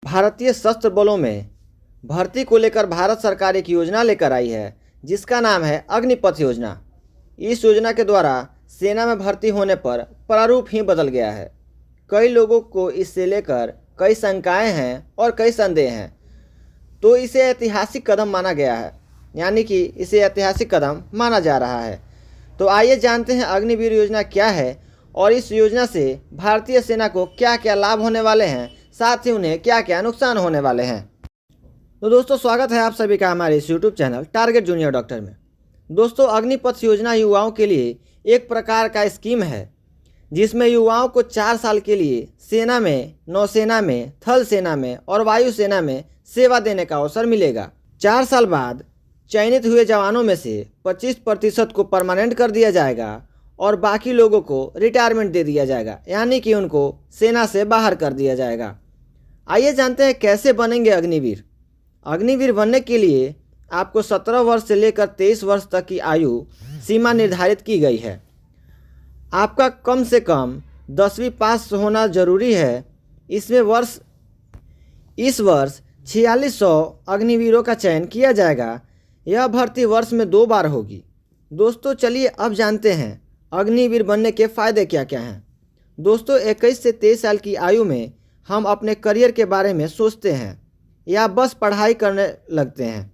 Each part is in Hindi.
भारतीय सशस्त्र बलों में भर्ती को लेकर भारत सरकार एक योजना लेकर आई है जिसका नाम है अग्निपथ योजना। इस योजना के द्वारा सेना में भर्ती होने पर प्रारूप ही बदल गया है। कई लोगों को इससे लेकर कई शंकाएं हैं और कई संदेह हैं, तो इसे ऐतिहासिक कदम माना गया है, यानी कि इसे ऐतिहासिक कदम माना जा रहा है। तो आइए जानते हैं अग्निवीर योजना क्या है और इस योजना से भारतीय सेना को क्या क्या लाभ होने वाले हैं, साथ ही उन्हें क्या क्या नुकसान होने वाले हैं। तो दोस्तों, स्वागत है आप सभी का हमारे इस YouTube channel target junior doctor में। दोस्तों, अग्निपथ योजना युवाओं के लिए एक प्रकार का स्कीम है जिसमें युवाओं को 4 साल के लिए सेना में, नौसेना में, थल सेना में और वायुसेना में सेवा देने का अवसर मिलेगा। 4 साल बाद चयनित हुए जवानों में से 25% को परमानेंट कर दिया जाएगा और बाकी लोगों को रिटायरमेंट दे दिया जाएगा, यानी कि उनको सेना से बाहर कर दिया जाएगा। आइए जानते हैं कैसे बनेंगे अग्निवीर। अग्निवीर बनने के लिए आपको 17 वर्ष से लेकर 23 वर्ष तक की आयु सीमा निर्धारित की गई है। आपका कम से कम 10वीं पास होना जरूरी है। इस वर्ष 4600 अग्निवीरों का चयन किया जाएगा। यह भर्ती वर्ष में 2 बार होगी। दोस्तों, चलिए अब जानते हैं अग्निवीर बनने के फ़ायदे क्या क्या हैं। दोस्तों, 21 से 23 साल की आयु में हम अपने करियर के बारे में सोचते हैं या बस पढ़ाई करने लगते हैं,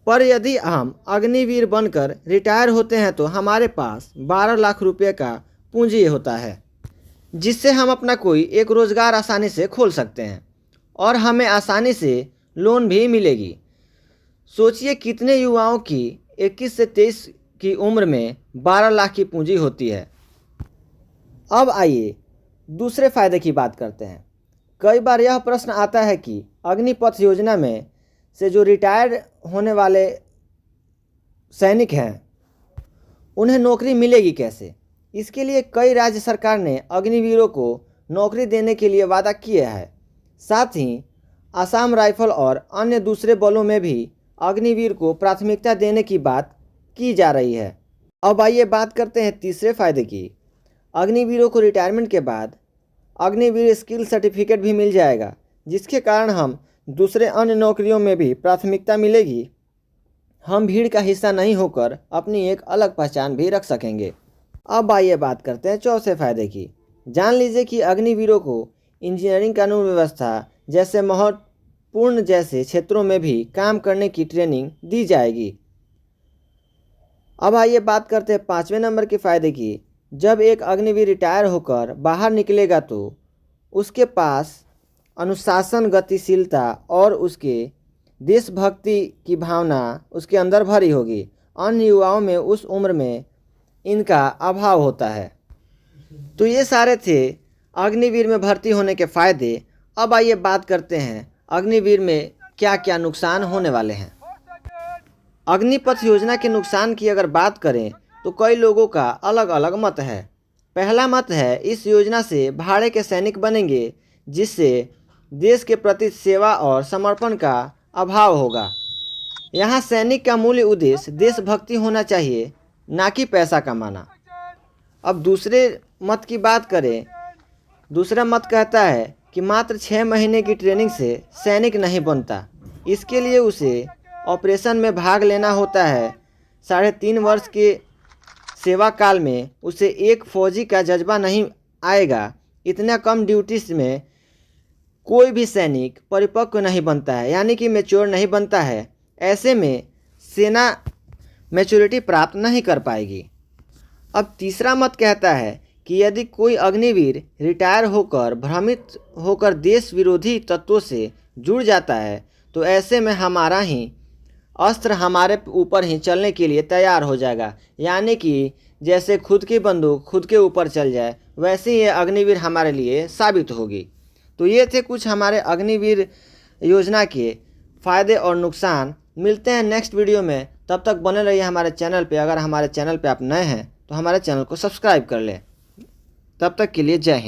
पर यदि हम अग्निवीर बनकर रिटायर होते हैं तो हमारे पास 12 लाख रुपये का पूंजी होता है, जिससे हम अपना कोई एक रोज़गार आसानी से खोल सकते हैं और हमें आसानी से लोन भी मिलेगी। सोचिए कितने युवाओं की 21 से 23 की उम्र में 12 लाख की पूंजी होती है। अब आइए दूसरे फ़ायदे की बात करते हैं। कई बार यह प्रश्न आता है कि अग्निपथ योजना में से जो रिटायर होने वाले सैनिक हैं उन्हें नौकरी मिलेगी कैसे। इसके लिए कई राज्य सरकार ने अग्निवीरों को नौकरी देने के लिए वादा किया है। साथ ही असम राइफल और अन्य दूसरे बलों में भी अग्निवीर को प्राथमिकता देने की बात की जा रही है। अब आइए बात करते हैं तीसरे फायदे की। अग्निवीरों को रिटायरमेंट के बाद अग्निवीर स्किल सर्टिफिकेट भी मिल जाएगा, जिसके कारण हम दूसरे अन्य नौकरियों में भी प्राथमिकता मिलेगी। हम भीड़ का हिस्सा नहीं होकर अपनी एक अलग पहचान भी रख सकेंगे। अब आइए बात करते हैं चौथे फायदे की। जान लीजिए कि अग्निवीरों को इंजीनियरिंग, कानून व्यवस्था जैसे महत्वपूर्ण जैसे क्षेत्रों में भी काम करने की ट्रेनिंग दी जाएगी। अब आइए बात करते हैं 5वें नंबर के फ़ायदे की। जब एक अग्निवीर रिटायर होकर बाहर निकलेगा तो उसके पास अनुशासन, गतिशीलता और उसके देशभक्ति की भावना उसके अंदर भरी होगी। अन्य युवाओं में उस उम्र में इनका अभाव होता है। तो ये सारे थे अग्निवीर में भर्ती होने के फ़ायदे। अब आइए बात करते हैं अग्निवीर में क्या क्या नुकसान होने वाले हैं। अग्निपथ योजना के नुकसान की अगर बात करें तो कई लोगों का अलग अलग मत है। पहला मत है, इस योजना से भाड़े के सैनिक बनेंगे, जिससे देश के प्रति सेवा और समर्पण का अभाव होगा। यहाँ सैनिक का मूल उद्देश्य देशभक्ति होना चाहिए, ना कि पैसा कमाना। अब दूसरे मत की बात करें, दूसरा मत कहता है कि मात्र 6 महीने की ट्रेनिंग से सैनिक नहीं बनता। इसके लिए उसे ऑपरेशन में भाग लेना होता है। 3.5 वर्ष के सेवा काल में उसे एक फौजी का जज्बा नहीं आएगा। इतना कम ड्यूटी में कोई भी सैनिक परिपक्व नहीं बनता है, यानी कि मैच्योर नहीं बनता है। ऐसे में सेना मैच्योरिटी प्राप्त नहीं कर पाएगी। अब तीसरा मत कहता है कि यदि कोई अग्निवीर रिटायर होकर भ्रमित होकर देश विरोधी तत्वों से जुड़ जाता है तो ऐसे में हमारा ही अस्त्र हमारे ऊपर ही चलने के लिए तैयार हो जाएगा, यानी कि जैसे खुद की बंदूक खुद के ऊपर चल जाए वैसे ही ये अग्निवीर हमारे लिए साबित होगी। तो ये थे कुछ हमारे अग्निवीर योजना के फ़ायदे और नुकसान। मिलते हैं नेक्स्ट वीडियो में, तब तक बने रहिए हमारे चैनल पे। अगर हमारे चैनल पे आप नए हैं तो हमारे चैनल को सब्सक्राइब कर लें। तब तक के लिए जय हिंद।